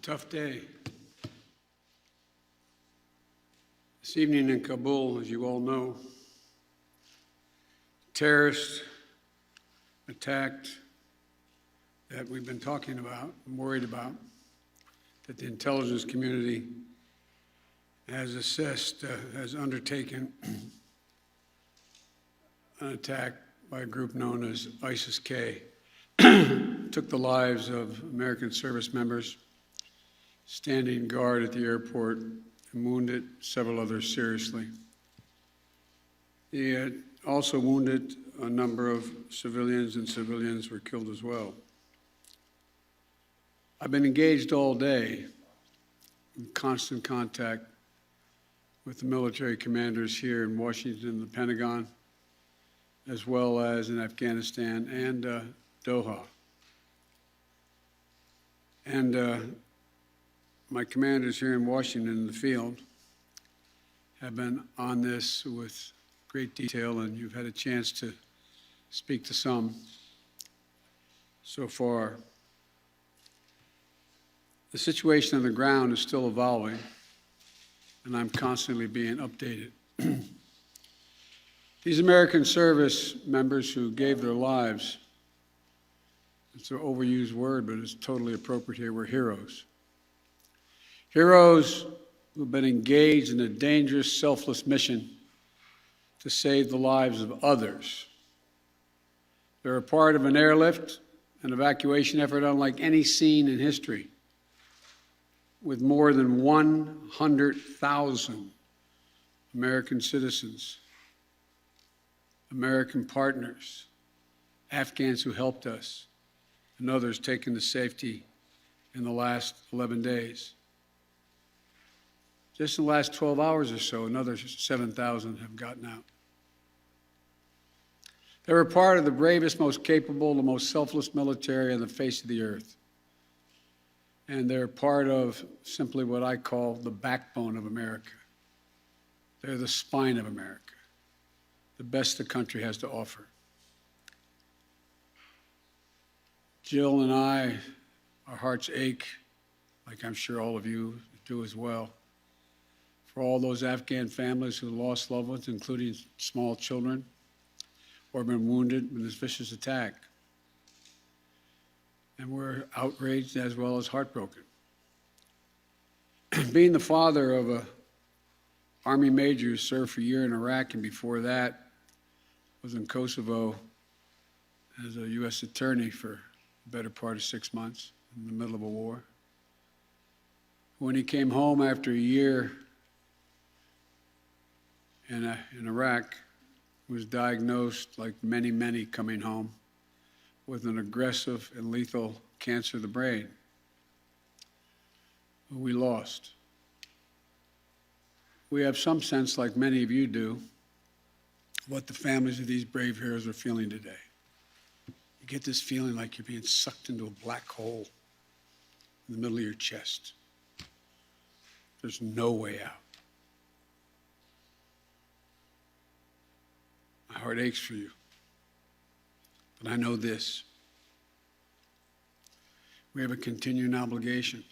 Tough day. This evening in Kabul, as you all know, terrorists attacked that we've been talking about and worried about, that the intelligence community has assessed, has undertaken an attack by a group known as ISIS-K. Took the lives of American service members standing guard at the airport and wounded several others seriously. He had also wounded a number of civilians, and civilians were killed as well. I've been engaged all day in constant contact with the military commanders here in Washington and the Pentagon, as well as in Afghanistan and Doha. And my commanders here in Washington in the field have been on this with great detail, and you've had a chance to speak to some so far. The situation on the ground is still evolving, and I'm constantly being updated. These American service members who gave their lives, it's an overused word, but it's totally appropriate here, were heroes. Heroes who've been engaged in a dangerous, selfless mission to save the lives of others. They're a part of an airlift, an evacuation effort unlike any seen in history, with more than 100,000 American citizens, American partners, Afghans who helped us, and others taken to safety in the last 11 days. Just in the last 12 hours or so, another 7,000 have gotten out. They were part of the bravest, most capable, the most selfless military on the face of the earth. And they're part of simply what I call the backbone of America. They're the spine of America, the best the country has to offer. Jill and I, our hearts ache, like I'm sure all of you do as well, for all those Afghan families who lost loved ones, including small children, or been wounded in this vicious attack. And we're outraged as well as heartbroken. Being the father of an Army major who served for a year in Iraq, and before that was in Kosovo as a U.S. attorney for the better part of 6 months in the middle of a war. When he came home after a year in Iraq, was diagnosed, like many, many coming home, with an aggressive and lethal cancer of the brain, who we lost. We have some sense, like many of you do, what the families of these brave heroes are feeling today. You get this feeling like you're being sucked into a black hole in the middle of your chest. There's no way out. My heart aches for you. But I know this. We have a continuing obligation,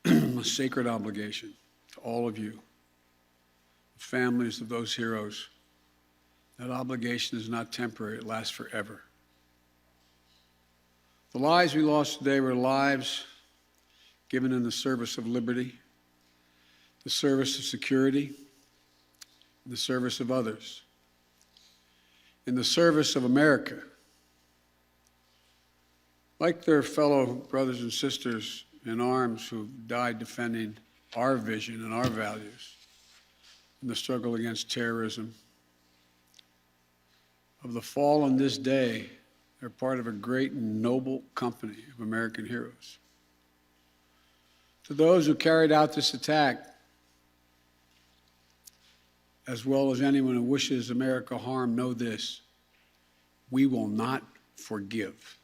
a sacred obligation to all of you, the families of those heroes. That obligation is not temporary, it lasts forever. The lives we lost today were lives given in the service of liberty, the service of security, and the service of others, in the service of America. Like their fellow brothers and sisters in arms who died defending our vision and our values in the struggle against terrorism, of the fallen this day, they're part of a great and noble company of American heroes. To those who carried out this attack, as well as anyone who wishes America harm, know this: we will not forgive.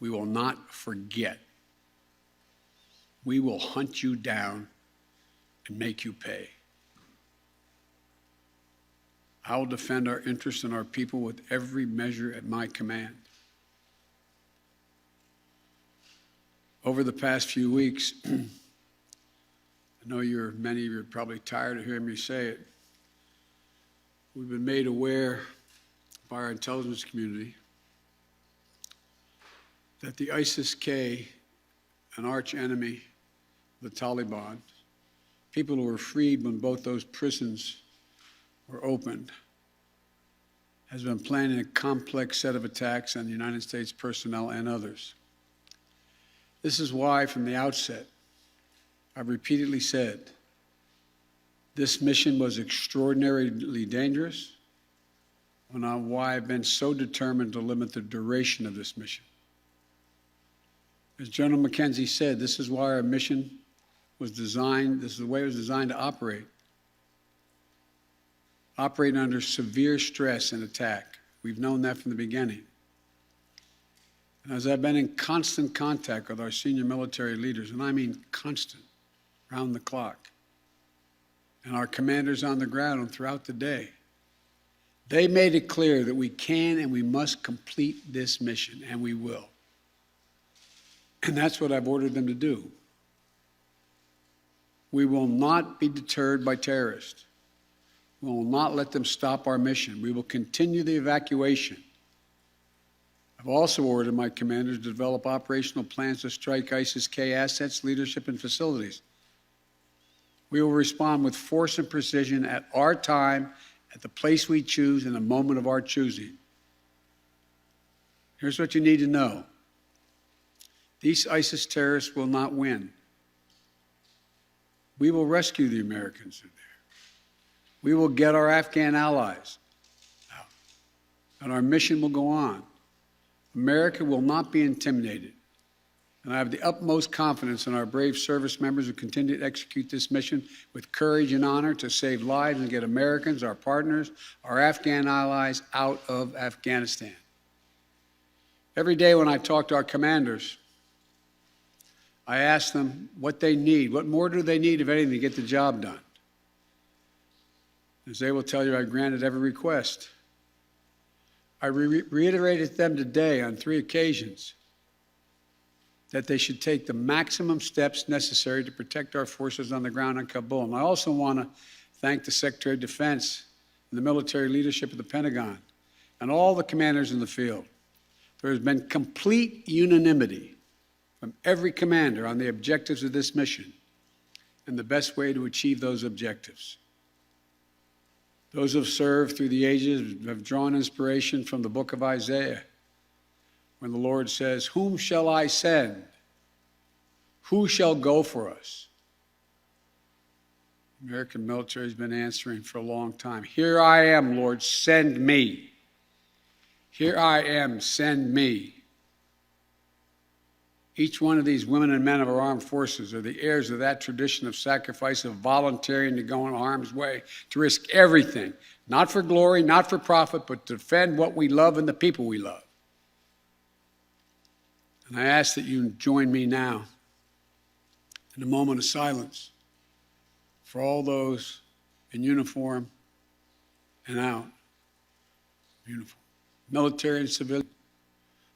We will not forget. We will hunt you down and make you pay. I will defend our interests and our people with every measure at my command. Over the past few weeks, I know many of you are probably tired of hearing me say it. We've been made aware by our intelligence community that the ISIS-K, an arch enemy of the Taliban, people who were freed when both those prisons were opened, has been planning a complex set of attacks on United States personnel and others. This is why, from the outset, I've repeatedly said this mission was extraordinarily dangerous, and why I've been so determined to limit the duration of this mission. As General McKenzie said, this is why our mission was designed, this is the way it was designed to operate. Operating under severe stress and attack. We've known that from the beginning. And as I've been in constant contact with our senior military leaders, and I mean constant, round the clock, and our commanders on the ground and throughout the day, they made it clear that we can and we must complete this mission, and we will. And that's what I've ordered them to do. We will not be deterred by terrorists. We will not let them stop our mission. We will continue the evacuation. I've also ordered my commanders to develop operational plans to strike ISIS-K assets, leadership, and facilities. We will respond with force and precision at our time, at the place we choose, in the moment of our choosing. Here's what you need to know. These ISIS terrorists will not win. We will rescue the Americans in there. We will get our Afghan allies out, and our mission will go on. America will not be intimidated, and I have the utmost confidence in our brave service members who continue to execute this mission with courage and honor to save lives and get Americans, our partners, our Afghan allies out of Afghanistan. Every day when I talk to our commanders, I ask them what they need. What more do they need, if anything, to get the job done? As they will tell you, I granted every request. I reiterated to them today on 3 occasions that they should take the maximum steps necessary to protect our forces on the ground in Kabul. And I also want to thank the Secretary of Defense and the military leadership of the Pentagon and all the commanders in the field. There has been complete unanimity from every commander on the objectives of this mission and the best way to achieve those objectives. Those who have served through the ages have drawn inspiration from the book of Isaiah, when the Lord says, "Whom shall I send? Who shall go for us?" The American military has been answering for a long time. "Here I am, Lord, send me. Here I am, send me." Each one of these women and men of our armed forces are the heirs of that tradition of sacrifice, of volunteering to go in harm's way, to risk everything, not for glory, not for profit, but to defend what we love and the people we love. And I ask that you join me now in a moment of silence for all those in uniform and out of uniform, military and civilian,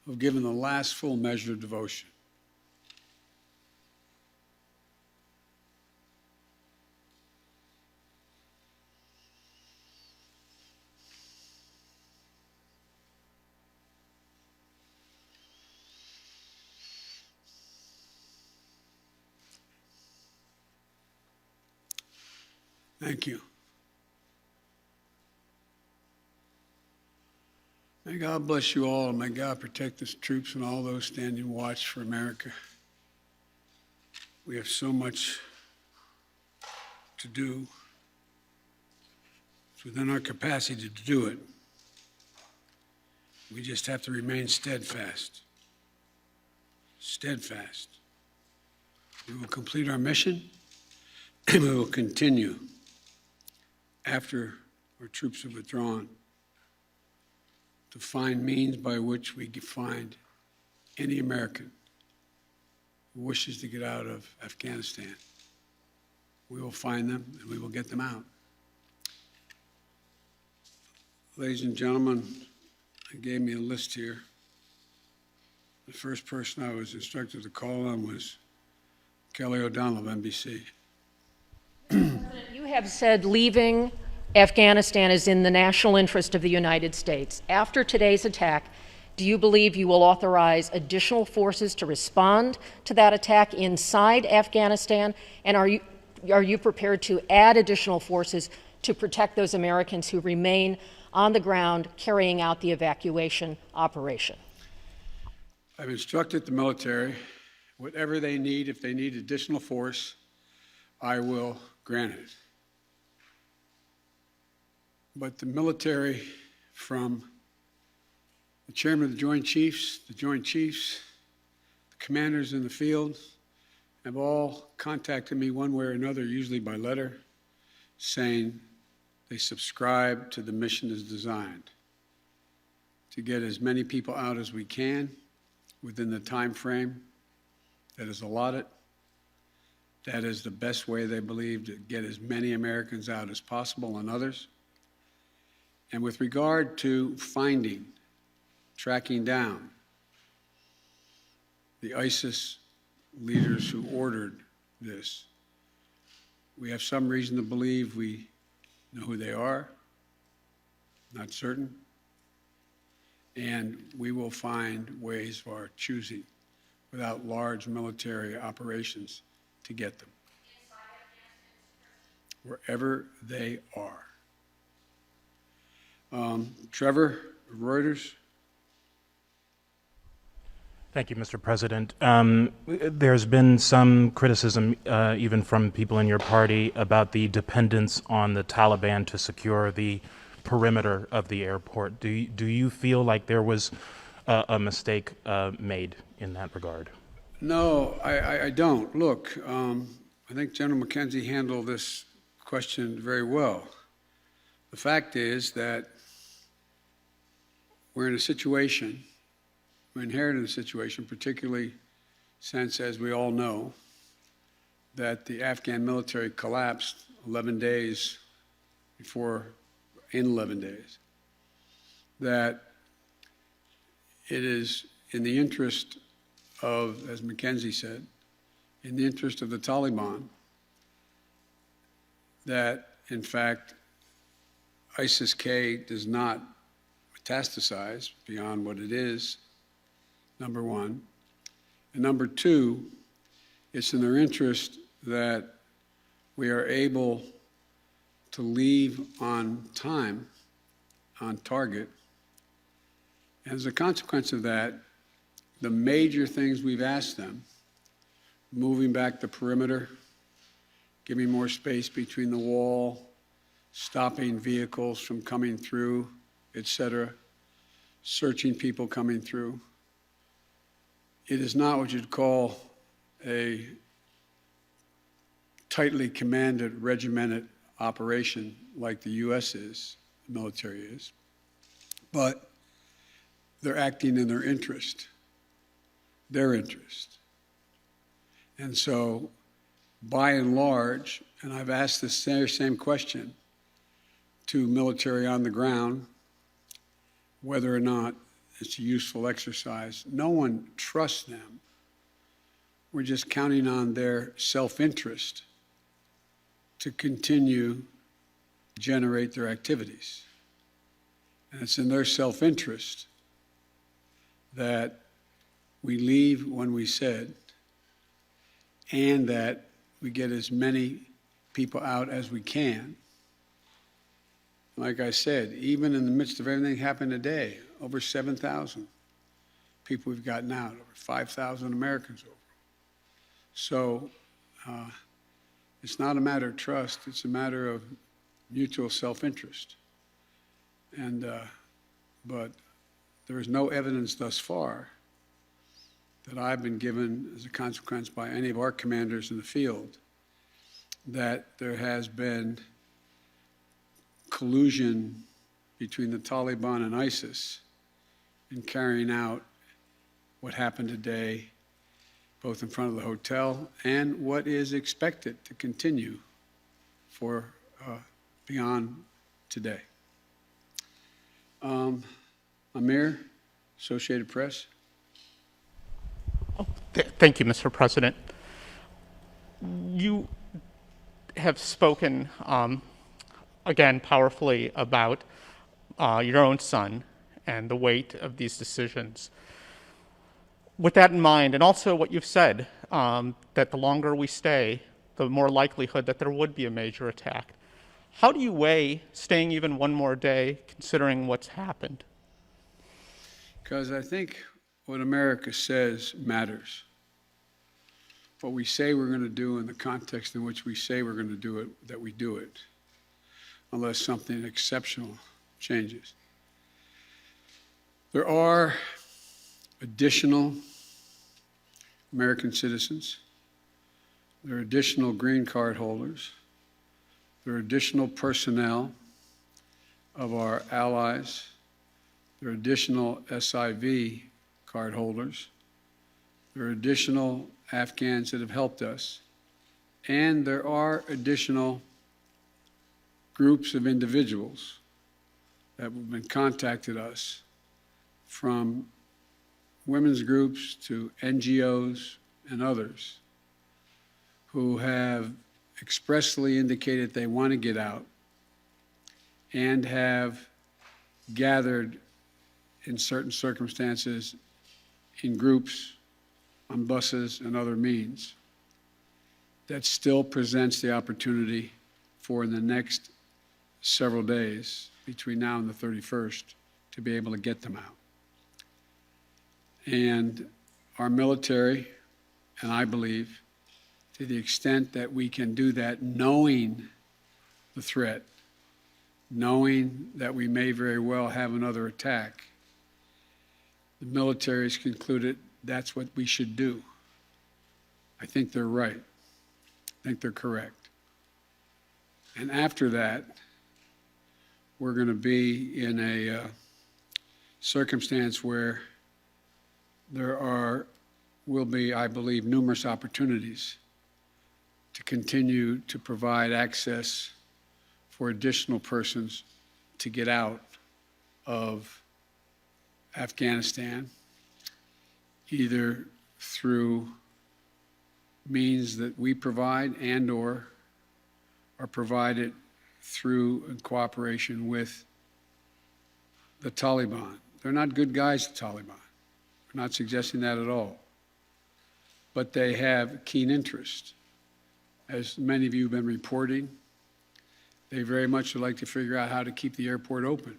who have given the last full measure of devotion. Thank you. May God bless you all, and may God protect the troops and all those standing watch for America. We have so much to do. It's within our capacity to do it. We just have to remain steadfast. Steadfast. We will complete our mission, and we will continue after our troops have withdrawn to find means by which we can find any American who wishes to get out of Afghanistan. We will find them and we will get them out. Ladies and gentlemen, they gave me a list here. The first person I was instructed to call on was Kelly O'Donnell of NBC. You have said leaving Afghanistan is in the national interest of the United States. After today's attack, do you believe you will authorize additional forces to respond to that attack inside Afghanistan? And are you prepared to add additional forces to protect those Americans who remain on the ground carrying out the evacuation operation? I've instructed the military, whatever they need, if they need additional force, I will grant it. But the military, from the chairman of the Joint Chiefs, the commanders in the field, have all contacted me one way or another, usually by letter, saying they subscribe to the mission as designed to get as many people out as we can within the time frame that is allotted. That is the best way, they believe, to get as many Americans out as possible and others. And with regard to finding, tracking down the ISIS leaders who ordered this, we have some reason to believe we know who they are, not certain, and we will find ways of our choosing without large military operations to get them wherever they are. Trevor, Reuters. Thank you, Mr. President. There's been some criticism, even from people in your party, about the dependence on the Taliban to secure the perimeter of the airport. Do you feel like there was a mistake made in that regard? No, I don't. Look, I think General McKenzie handled this question very well. The fact is that we're in a situation, we inherited a situation, particularly since, as we all know, that the Afghan military collapsed 11 days before, in 11 days, that it is in the interest of, as McKenzie said, in the interest of the Taliban, that, in fact, ISIS-K does not metastasize beyond what it is, number one. And number two, it's in their interest that we are able to leave on time, on target. And as a consequence of that, the major things we've asked them, moving back the perimeter, giving more space between the wall, stopping vehicles from coming through, etc., searching people coming through. It is not what you'd call a tightly commanded, regimented operation like the U.S. is, the military is, but they're acting in their interest. And so, by and large, and I've asked this same question to military on the ground, whether or not it's a useful exercise. No one trusts them. We're just counting on their self-interest to continue to generate their activities. And it's in their self-interest that we leave when we said, and that we get as many people out as we can. Like I said, even in the midst of everything that happened today, over 7,000 people we've gotten out, over 5,000 Americans over. So it's not a matter of trust, it's a matter of mutual self-interest. And, but there is no evidence thus far that I've been given as a consequence by any of our commanders in the field that there has been collusion between the Taliban and ISIS in carrying out what happened today, both in front of the hotel and what is expected to continue for beyond today. Amir, Associated Press. Thank you, Mr. President. You have spoken, again, powerfully about your own son and the weight of these decisions. With that in mind, and also what you've said, that the longer we stay, the more likelihood that there would be a major attack. How do you weigh staying even one more day, considering what's happened? Because I think what America says matters. What we say we're going to do in the context in which we say we're going to do it, that we do it, unless something exceptional changes. There are additional American citizens. There are additional green card holders. There are additional personnel of our allies. There are additional SIV card holders. There are additional Afghans that have helped us. And there are additional groups of individuals that have been contacted us, from women's groups to NGOs and others, who have expressly indicated they want to get out and have gathered in certain circumstances in groups, on buses and other means. That still presents the opportunity for, in the next several days between now and the 31st, to be able to get them out. And our military, and I believe, to the extent that we can do that, knowing the threat, knowing that we may very well have another attack, the military has concluded that's what we should do. I think they're right. I think they're correct. And after that, we're going to be in a circumstance where will be, I believe, numerous opportunities to continue to provide access for additional persons to get out of Afghanistan, either through means that we provide and or are provided through in cooperation with the Taliban. They're not good guys, the Taliban. We're not suggesting that at all. But they have keen interest. As many of you have been reporting, they very much would like to figure out how to keep the airport open.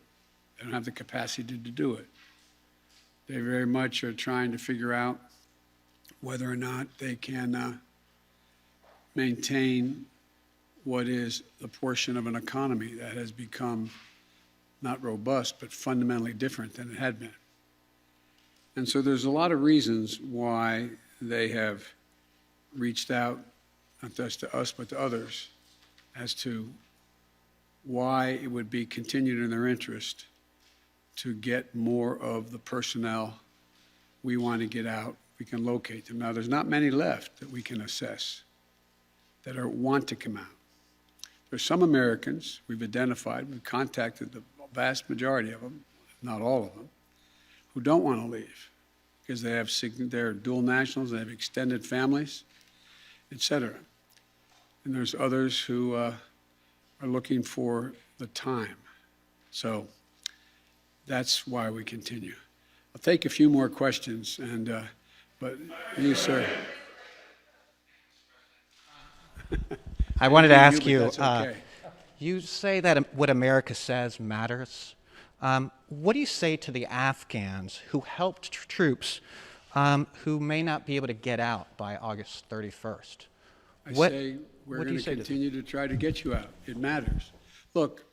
They don't have the capacity to do it. They very much are trying to figure out whether or not they can maintain what is the portion of an economy that has become not robust, but fundamentally different than it had been. And so there's a lot of reasons why they have reached out, not just to us, but to others, as to why it would be continued in their interest to get more of the personnel we want to get out. We can locate them. Now, there's not many left that we can assess that want to come out. There's some Americans we've identified, we've contacted the vast majority of them, not all of them, who don't want to leave because they're dual nationals, they have extended families, et cetera. And there's others who are looking for the time. So that's why we continue. I'll take a few more questions, but you, sir. I wanted to ask but you, that's okay. you say that what America says matters. What do you say to the Afghans who helped troops who may not be able to get out by August 31st? I say we're what do going you to say to continue to try to get you out. It matters. Look,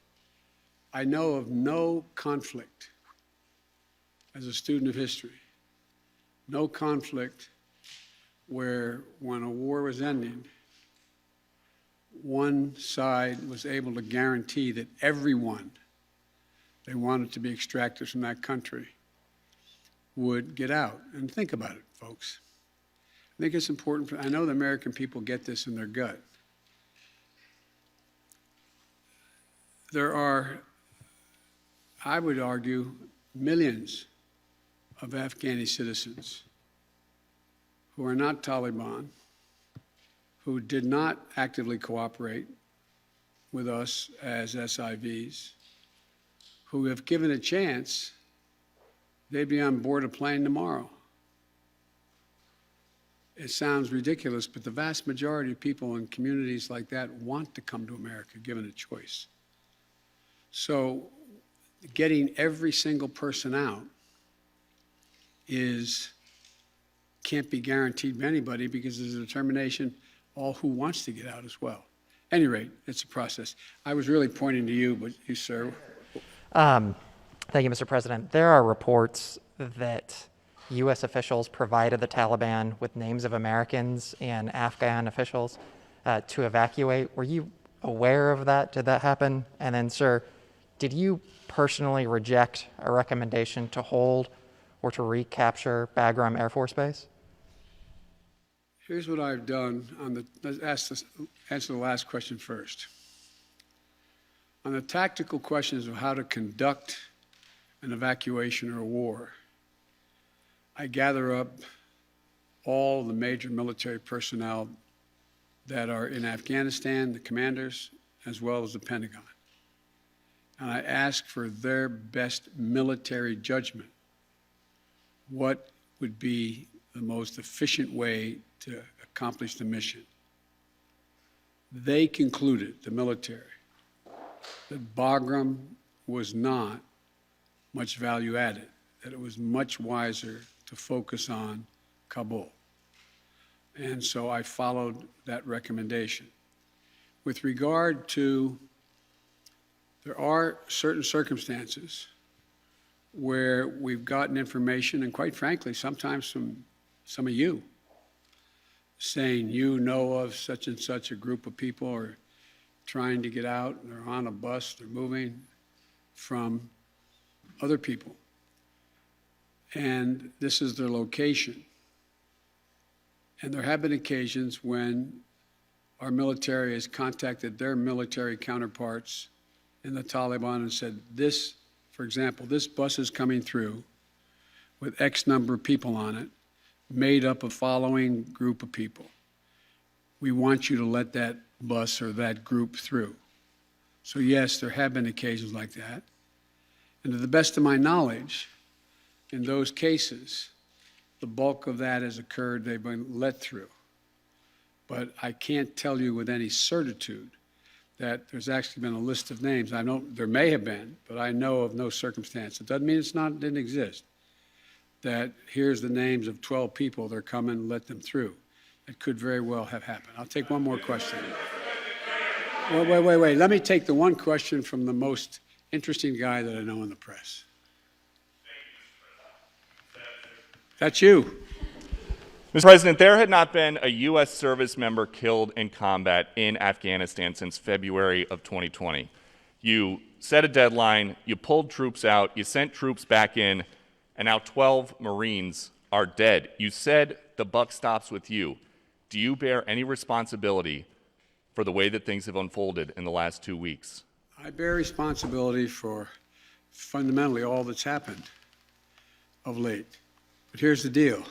I know of no conflict, as a student of history, no conflict where when a war was ending, one side was able to guarantee that everyone they wanted to be extracted from that country would get out. And think about it, folks. I think it's important. I know the American people get this in their gut. There are, I would argue, millions of Afghani citizens who are not Taliban, who did not actively cooperate with us as SIVs, who, if given a chance, they'd be on board a plane tomorrow. It sounds ridiculous, but the vast majority of people in communities like that want to come to America, given a choice. So getting every single person out can't be guaranteed by anybody, because there's a determination all who wants to get out as well. At any rate, it's a process. I was really pointing to you, but you, sir. Thank you, Mr. President. There are reports that U.S. officials provided the Taliban with names of Americans and Afghan officials to evacuate. Were you aware of that? Did that happen? And then, sir, did you personally reject a recommendation to hold or to recapture Bagram Air Force Base? Here's what I've done let's answer the last question first. On the tactical questions of how to conduct an evacuation or a war, I gather up all the major military personnel that are in Afghanistan, the commanders, as well as the Pentagon. And I ask for their best military judgment. What would be the most efficient way to accomplish the mission? They concluded, the military, that Bagram was not much value added, that it was much wiser to focus on Kabul. And so I followed that recommendation. With regard to, there are certain circumstances where we've gotten information, and quite frankly, sometimes from some of you, saying you know of such and such a group of people are trying to get out, they're on a bus, they're moving, from other people. And this is their location. And there have been occasions when our military has contacted their military counterparts in the Taliban and said, this, for example, this bus is coming through with X number of people on it, made up of following group of people. We want you to let that bus or that group through. So yes, there have been occasions like that. And to the best of my knowledge, in those cases, the bulk of that has occurred, they've been let through. But I can't tell you with any certitude that there's actually been a list of names. I know there may have been, but I know of no circumstance. It doesn't mean didn't exist. That here's the names of 12 people, they're coming, let them through. It could very well have happened. I'll take one more question. Wait. Let me take the one question from the most interesting guy that I know in the press. That's you. Mr. President, there had not been a U.S. service member killed in combat in Afghanistan since February of 2020. You set a deadline, you pulled troops out, you sent troops back in, and now 12 Marines are dead. You said the buck stops with you. Do you bear any responsibility for the way that things have unfolded in the last 2 weeks? I bear responsibility for fundamentally all that's happened of late. But here's the deal.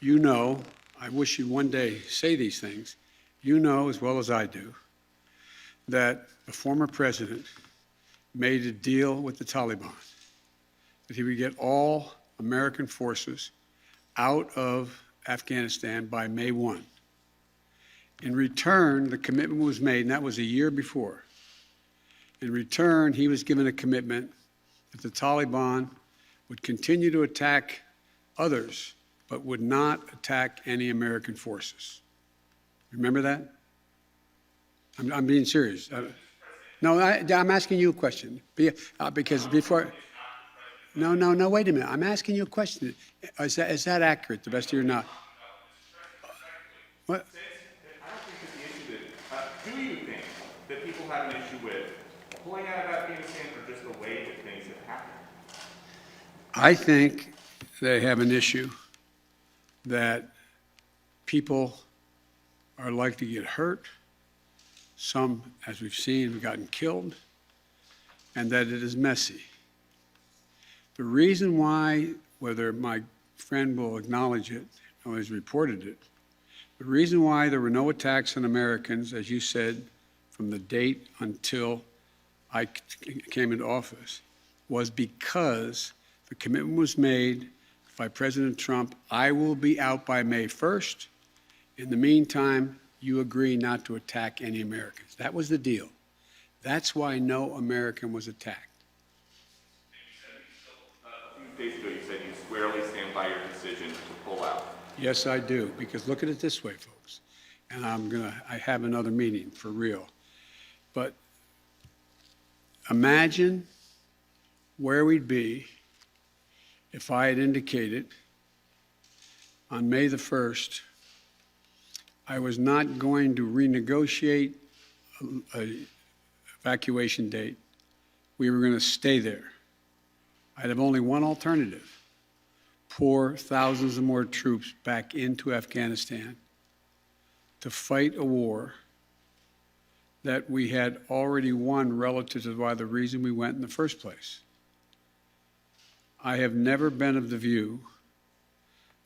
You know, I wish you'd one day say these things, you know as well as I do that the former president made a deal with the Taliban that he would get all American forces out of Afghanistan by May 1. In return, the commitment was made, and that was a year before. In return, he was given a commitment that the Taliban would continue to attack others, but would not attack any American forces. Remember that? I'm being serious. No, I'm asking you a question. Because before... No, wait a minute. I'm asking you a question. Is that accurate, the best of your knowledge? What? I don't think it's the issue do you think that people have an issue with pulling out of Afghanistan or just the way that things have happened? I think they have an issue that people are likely to get hurt. Some, as we've seen, have gotten killed, and that it is messy. The reason why, whether my friend will acknowledge it, always reported it. The reason why there were no attacks on Americans, as you said, from the date until I came into office, was because the commitment was made by President Trump, I will be out by May 1st. In the meantime, you agree not to attack any Americans. That was the deal. That's why no American was attacked. A few days ago, you said you squarely stand by your decision to pull out. Yes, I do, because look at it this way, folks, and I have another meeting for real. But imagine where we'd be if I had indicated on May the 1st I was not going to renegotiate an evacuation date. We were going to stay there. I'd have only one alternative: pour thousands of more troops back into Afghanistan to fight a war that we had already won relative to why the reason we went in the first place. I have never been of the view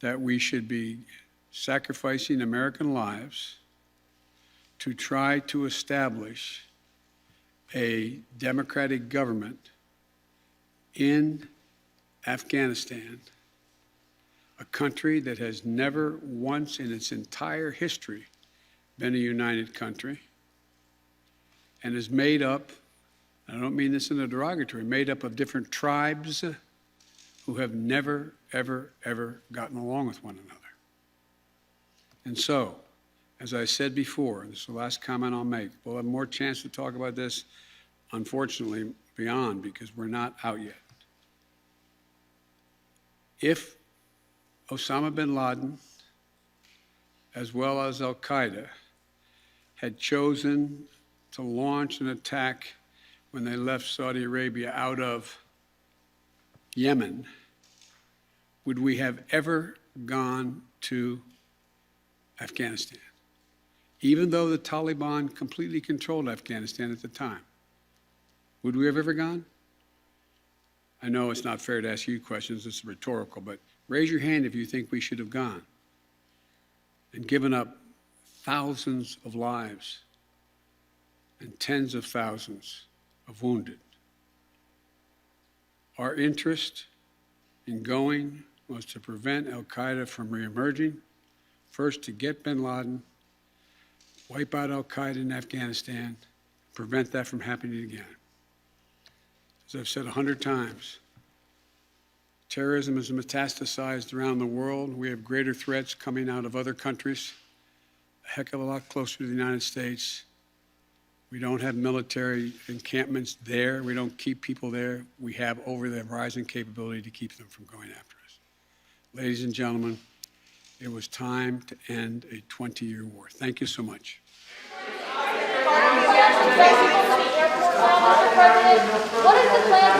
that we should be sacrificing American lives to try to establish a democratic government in Afghanistan, a country that has never once in its entire history been a united country and is made up, I don't mean this in a derogatory, made up of different tribes who have never, ever, ever gotten along with one another. And so, as I said before, and this is the last comment I'll make, we'll have more chance to talk about this, unfortunately, beyond, because we're not out yet. If Osama bin Laden, as well as al-Qaeda, had chosen to launch an attack when they left Saudi Arabia out of Yemen, would we have ever gone to Afghanistan? Even though the Taliban completely controlled Afghanistan at the time, would we have ever gone? I know it's not fair to ask you questions, it's rhetorical, but raise your hand if you think we should have gone and given up thousands of lives and tens of thousands of wounded. Our interest in going was to prevent al-Qaeda from reemerging, first to get bin Laden, wipe out al-Qaeda in Afghanistan, prevent that from happening again. As I've said 100 times, terrorism is metastasized around the world. We have greater threats coming out of other countries, a heck of a lot closer to the United States. We don't have military encampments there. We don't keep people there. We have over-the-horizon capability to keep them from going after us. Ladies and gentlemen, it was time to end a 20-year war. Thank you so much. What is the plan?